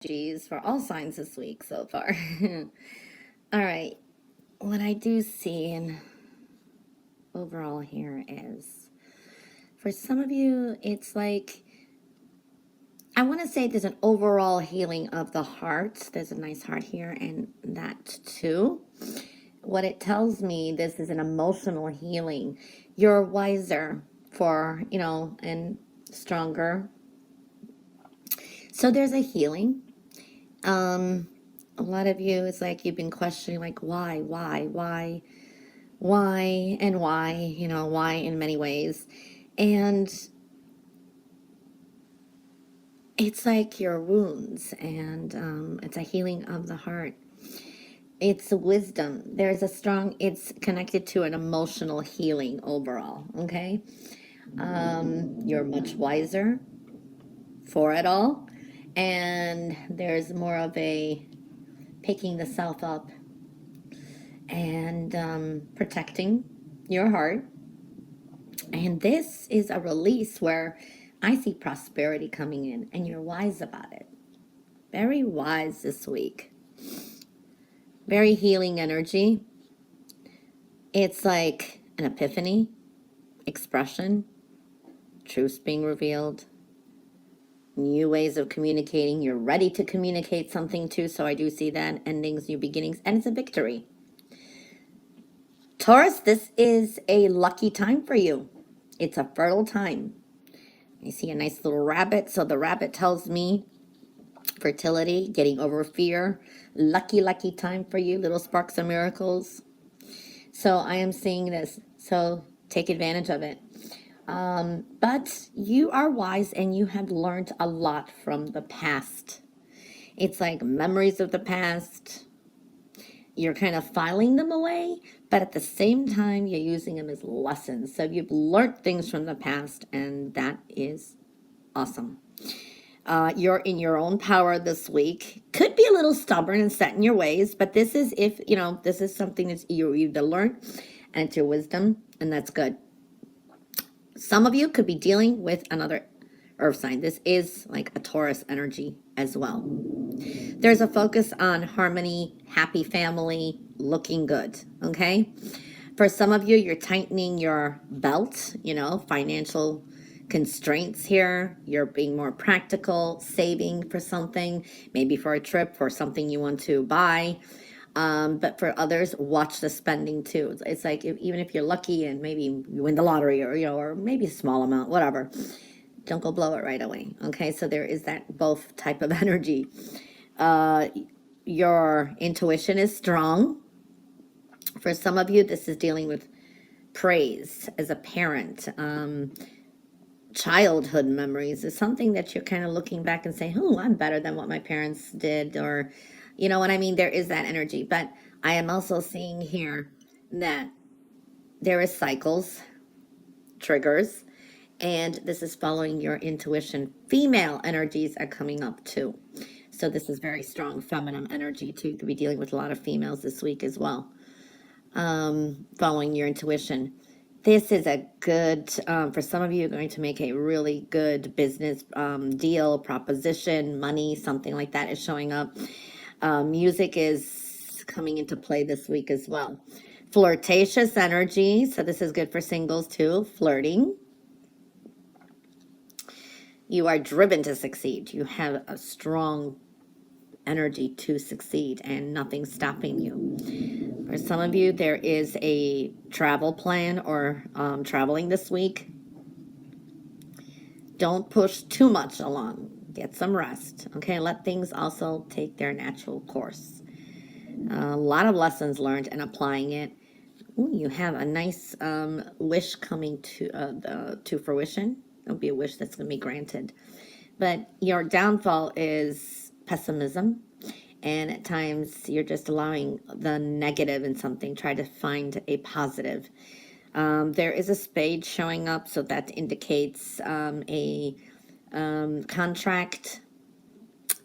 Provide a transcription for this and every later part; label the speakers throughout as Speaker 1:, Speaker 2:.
Speaker 1: energies for all signs this week so far. All right, what I do see in overall here is for some of you, it's like I want to say there's an overall healing of the heart. There's a nice heart here, and that too. What it tells me, this is an emotional healing. You're wiser for, and stronger. So there's a healing. A lot of you, it's like you've been questioning, like, why, and why, why in many ways. And it's like your wounds, and it's a healing of the heart. It's wisdom. There's a strong, it's connected to an emotional healing overall, okay? You're much wiser for it all. And there's more of a picking the self up and protecting your heart. And this is a release where I see prosperity coming in, and you're wise about it. Very wise this week. Very healing energy. It's like an epiphany, expression, truths being revealed, new ways of communicating. You're ready to communicate something too, so I do see that. Endings, new beginnings, and it's a victory. Taurus, this is a lucky time for you. It's a fertile time. I see a nice little rabbit, so the rabbit tells me fertility, getting over fear. Lucky, lucky time for you, little sparks of miracles. So I am seeing this, so take advantage of it. But you are wise and you have learned a lot from the past. It's like memories of the past. You're kind of filing them away, but at the same time, you're using them as lessons. So you've learned things from the past, and that is awesome. You're in your own power this week. Could be a little stubborn and set in your ways, but this is this is something that you either learn, and it's your wisdom, and that's good. Some of you could be dealing with another earth sign. This is like a Taurus energy as well. There's a focus on harmony, happy family, looking good, okay? For some of you, you're tightening your belt, financial constraints here. You're being more practical, saving for something, maybe for a trip, for something you want to buy. But for others, watch the spending too. It's like even if you're lucky and maybe you win the lottery or maybe a small amount, whatever, don't go blow it right away. Okay, so there is that both type of energy. Your intuition is strong. For some of you, this is dealing with praise as a parent. Childhood memories is something that you're kind of looking back and saying, oh, I'm better than what my parents did, or you know what I mean? There is that energy. But I am also seeing here that there is cycles, triggers, and this is following your intuition. Female energies are coming up too. So this is very strong feminine energy too. You could be dealing with a lot of females this week as well. Following your intuition. This is a good, for some of you, you're going to make a really good business deal, proposition, money, something like that is showing up. Music is coming into play this week as well. Flirtatious energy. So this is good for singles too. Flirting. You are driven to succeed. You have a strong energy to succeed and nothing's stopping you. For some of you, there is a travel plan or traveling this week. Don't push too much along. Get some rest. Okay, let things also take their natural course. A lot of lessons learned and applying it. Ooh, you have a nice wish coming to fruition. It'll be a wish that's going to be granted. But your downfall is pessimism. And at times you're just allowing the negative in something. Try to find a positive. There is a spade showing up, so that indicates a contract,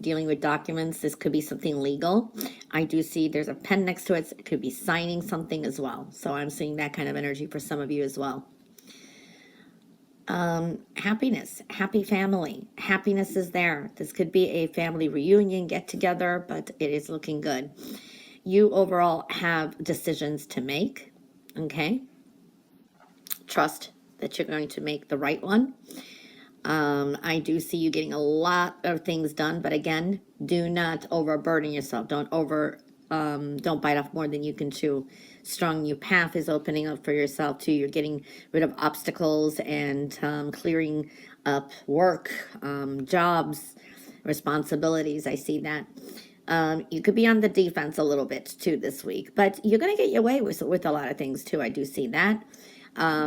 Speaker 1: dealing with documents. This could be something legal. I do see there's a pen next to it. It could be signing something as well. So I'm seeing that kind of energy for some of you as well. Happiness, happy family. Happiness is there. This could be a family reunion, get together, but it is looking good. You overall have decisions to make, okay? Trust that you're going to make the right one. I do see you getting a lot of things done, but again, do not overburden yourself. Don't bite off more than you can chew. Strong new path is opening up for yourself too. You're getting rid of obstacles and clearing up work, jobs, responsibilities. I see that. You could be on the defense a little bit too this week, but you're going to get your way with a lot of things too. I do see that.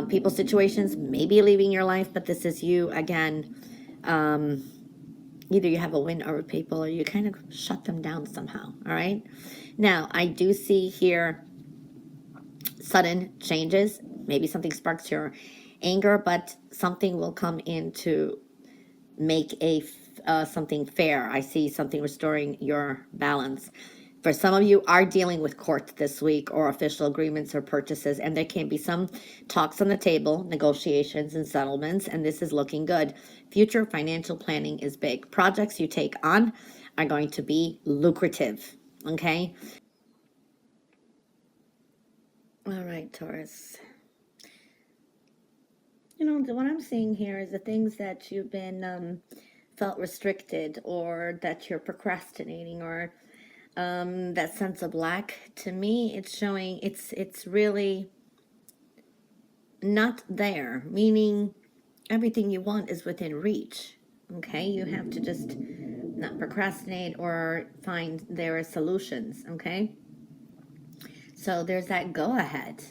Speaker 1: People, situations may be leaving your life, but this is you again. Either you have a win over people or you kind of shut them down somehow. All right. Now, I do see here sudden changes. Maybe something sparks your anger, but something will come in to make something fair. I see something restoring your balance. For some of you are dealing with court this week or official agreements or purchases, and there can be some talks on the table, negotiations and settlements, and this is looking good. Future financial planning is big. Projects you take on are going to be lucrative, okay? All right, Taurus. You know, what I'm seeing here is the things that you've been felt restricted or that you're procrastinating or that sense of lack. To me, it's showing it's really not there, meaning everything you want is within reach. Okay, you have to just not procrastinate or find there are solutions. Okay, so there's that go ahead.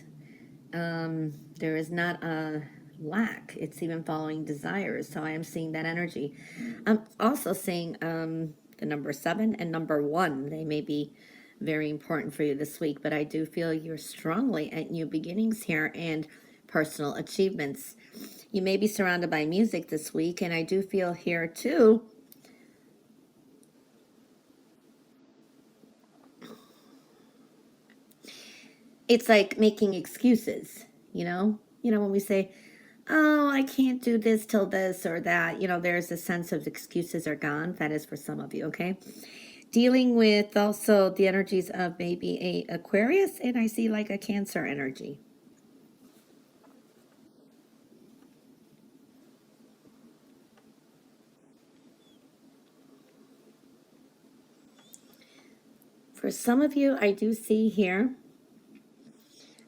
Speaker 1: There is not a lack, it's even following desires. So I am seeing that energy. I'm also seeing the number 7 and number 1. They may be very important for you this week, but I do feel you're strongly at new beginnings here and personal achievements. You may be surrounded by music this week, and I do feel here too it's like making excuses, when we say, oh, I can't do this till this or that, there's a sense of excuses are gone. That is for some of you, okay? Dealing with also the energies of maybe a Aquarius, and I see like a Cancer energy. For some of you, I do see here,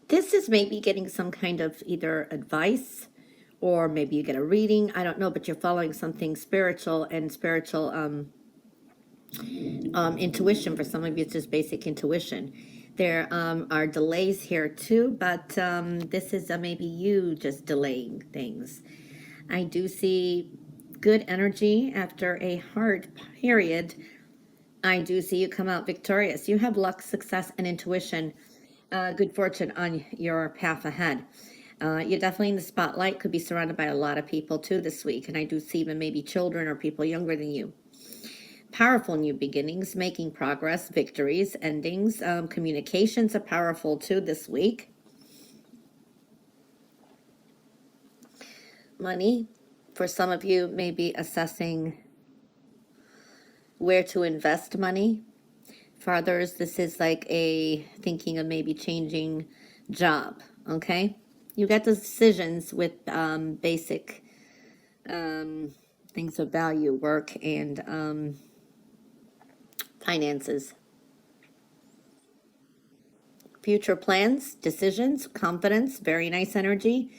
Speaker 1: this is maybe getting some kind of either advice or maybe you get a reading. I don't know, but you're following something spiritual and spiritual intuition. For some of you, it's just basic intuition. There are delays here too, but this is maybe you just delaying things. I do see good energy after a hard period. I do see you come out victorious. You have luck, success, and intuition, good fortune on your path ahead. You're definitely in the spotlight, could be surrounded by a lot of people too this week. And I do see even maybe children or people younger than you. Powerful new beginnings, making progress, victories, endings. Communications are powerful too this week. Money, for some of you, may be assessing where to invest money. For others, this is like a thinking of maybe changing job, okay? You get the decisions with basic things of value, work, and finances. Future plans, decisions, confidence, very nice energy,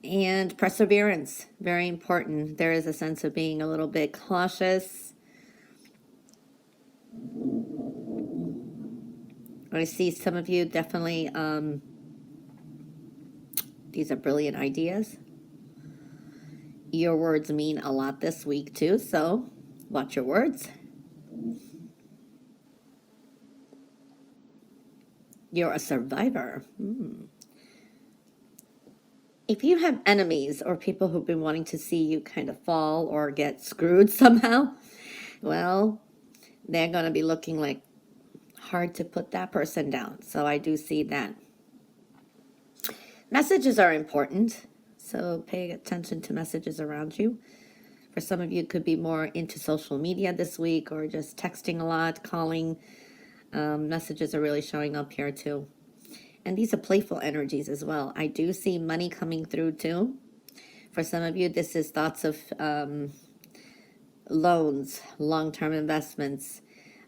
Speaker 1: and perseverance, very important. There is a sense of being a little bit cautious. I see some of you definitely, these are brilliant ideas. Your words mean a lot this week too, so watch your words. You're a survivor. If you have enemies or people who've been wanting to see you kind of fall or get screwed somehow, well, they're going to be looking like hard to put that person down. So I do see that. Messages are important. So pay attention to messages around you. For some of you, it could be more into social media this week or just texting a lot, calling. Messages are really showing up here too. And these are playful energies as well. I do see money coming through too. For some of you, this is thoughts of loans, long-term investments,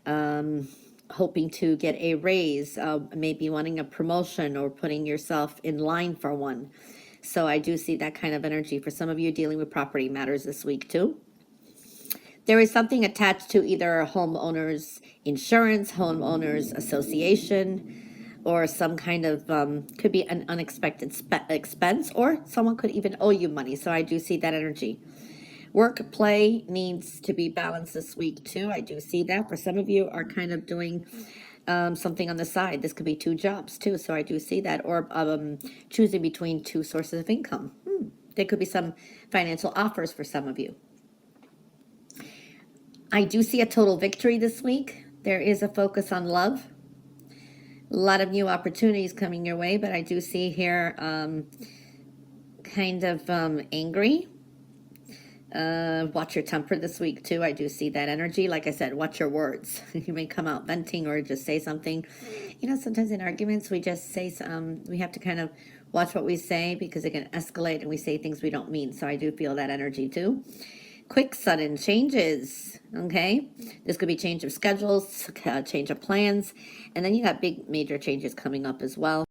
Speaker 1: hoping to get a raise, maybe wanting a promotion or putting yourself in line for one. So I do see that kind of energy. For some of you, dealing with property matters this week too. There is something attached to either homeowners insurance, homeowners association, or some kind of, could be an unexpected expense, or someone could even owe you money. So I do see that energy. Work, play needs to be balanced this week too. I do see that. For some of you are kind of doing something on the side. This could be 2 jobs too. So I do see that. Or choosing between 2 sources of income. There could be some financial offers for some of you. I do see a total victory this week. There is a focus on love. A lot of new opportunities coming your way, but I do see here kind of angry. Watch your temper this week too. I do see that energy. Like I said, watch your words. You may come out venting or just say something. You know, sometimes in arguments we just say we have to kind of watch what we say because it can escalate and we say things we don't mean. So I do feel that energy too. Quick, sudden changes, okay? This could be change of schedules, change of plans, and then you got big major changes coming up as well.